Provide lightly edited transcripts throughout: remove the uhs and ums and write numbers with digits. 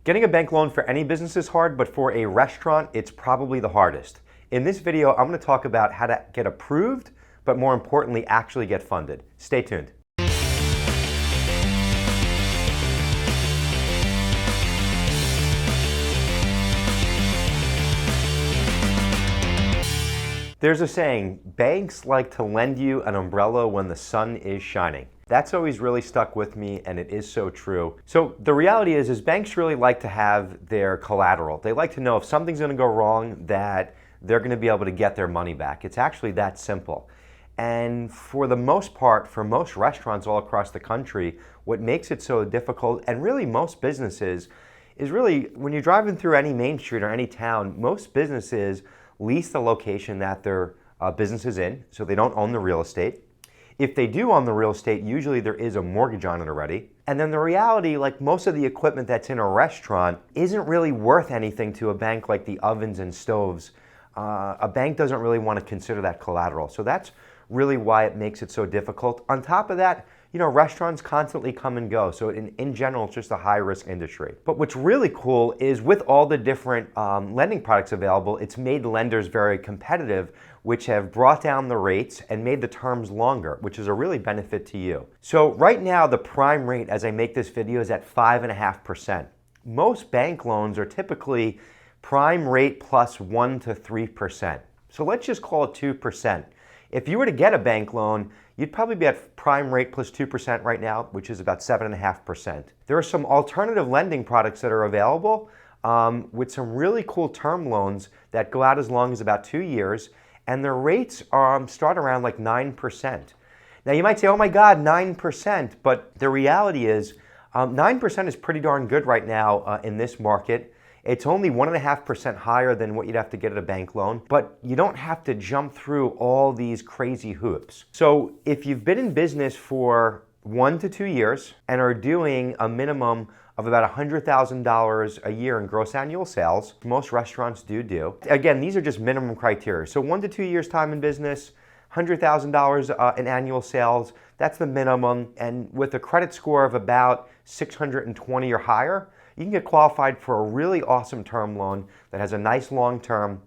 Getting a bank loan for any business is hard, but for a restaurant, it's probably the hardest. In this video, I'm going to talk about how to get approved, but more importantly, actually get funded. Stay tuned. There's a saying, banks like to lend you an umbrella when the sun is shining. That's always really stuck with me, and it is so true. So the reality is banks really like to have their collateral. They like to know if something's gonna go wrong that they're gonna be able to get their money back. It's actually that simple. And for the most part, for most restaurants all across the country, what makes it so difficult, and really most businesses, is really when you're driving through any main street or any town, most businesses lease the location that their business is in, so they don't own the real estate. If they do own the real estate, usually there is a mortgage on it already. And then the reality, like most of the equipment that's in a restaurant isn't really worth anything to a bank like the ovens and stoves. A bank doesn't really want to consider that collateral. So that's really why it makes it so difficult. On top of that, restaurants constantly come and go. So in general, it's just a high risk industry. But what's really cool is with all the different lending products available, it's made lenders very competitive, which have brought down the rates and made the terms longer, which is a really benefit to you. So right now, the prime rate as I make this video is at 5.5%. Most bank loans are typically prime rate plus 1 to 3%. So let's just call it 2%. If you were to get a bank loan, you'd probably be at prime rate plus 2% right now, which is about 7.5%. There are some alternative lending products that are available with some really cool term loans that go out as long as about 2 years, and their rates start around like 9%. Now you might say, oh my God, 9%, but the reality is 9% is pretty darn good right now in this market. It's only 1.5% higher than what you'd have to get at a bank loan, but you don't have to jump through all these crazy hoops. So if you've been in business for 1 to 2 years and are doing a minimum of about $100,000 a year in gross annual sales, most restaurants do. Again, these are just minimum criteria. So 1 to 2 years time in business, $100,000 in annual sales, that's the minimum. And with a credit score of about 620 or higher, you can get qualified for a really awesome term loan that has a nice long term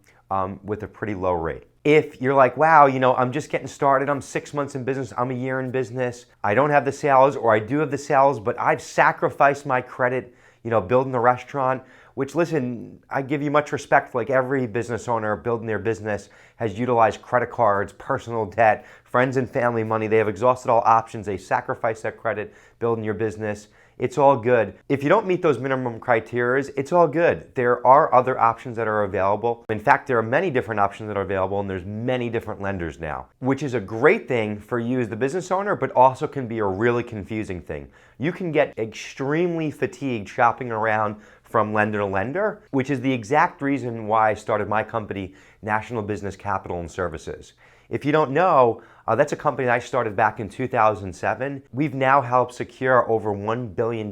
with a pretty low rate. If you're like, wow, I'm just getting started, I'm 6 months in business, I'm a year in business, I don't have the sales, or I do have the sales, but I've sacrificed my credit, building the restaurant, which, listen, I give you much respect. Like every business owner building their business has utilized credit cards, personal debt, friends and family money. They have exhausted all options. They sacrifice that credit building your business. It's all good. If you don't meet those minimum criteria, it's all good. There are other options that are available. In fact, there are many different options that are available, and there's many different lenders now, which is a great thing for you as the business owner, but also can be a really confusing thing. You can get extremely fatigued shopping around from lender to lender, which is the exact reason why I started my company, National Business Capital and Services. If you don't know, that's a company that I started back in 2007. We've now helped secure over $1 billion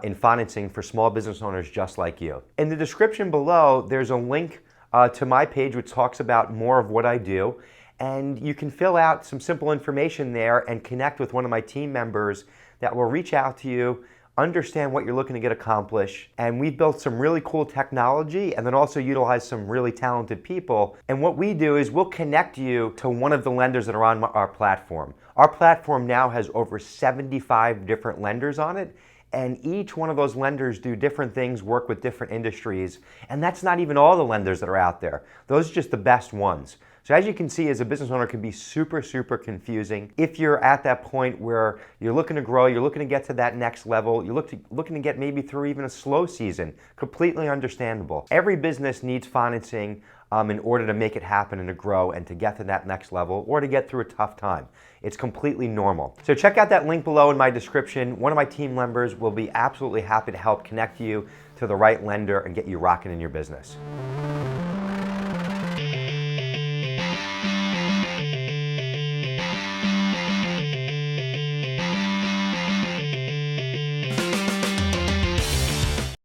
in financing for small business owners just like you. In the description below, there's a link to my page which talks about more of what I do. And you can fill out some simple information there and connect with one of my team members that will reach out to you, understand what you're looking to get accomplished. And we've built some really cool technology and then also utilize some really talented people. And what we do is we'll connect you to one of the lenders that are on our platform. Our platform now has over 75 different lenders on it. And each one of those lenders do different things, work with different industries. And that's not even all the lenders that are out there. Those are just the best ones. So as you can see, as a business owner, it can be super confusing. If you're at that point where you're looking to grow, you're looking to get to that next level, you're looking to get maybe through even a slow season, completely understandable. Every business needs financing in order to make it happen and to grow and to get to that next level or to get through a tough time. It's completely normal. So check out that link below in my description. One of my team members will be absolutely happy to help connect you to the right lender and get you rocking in your business.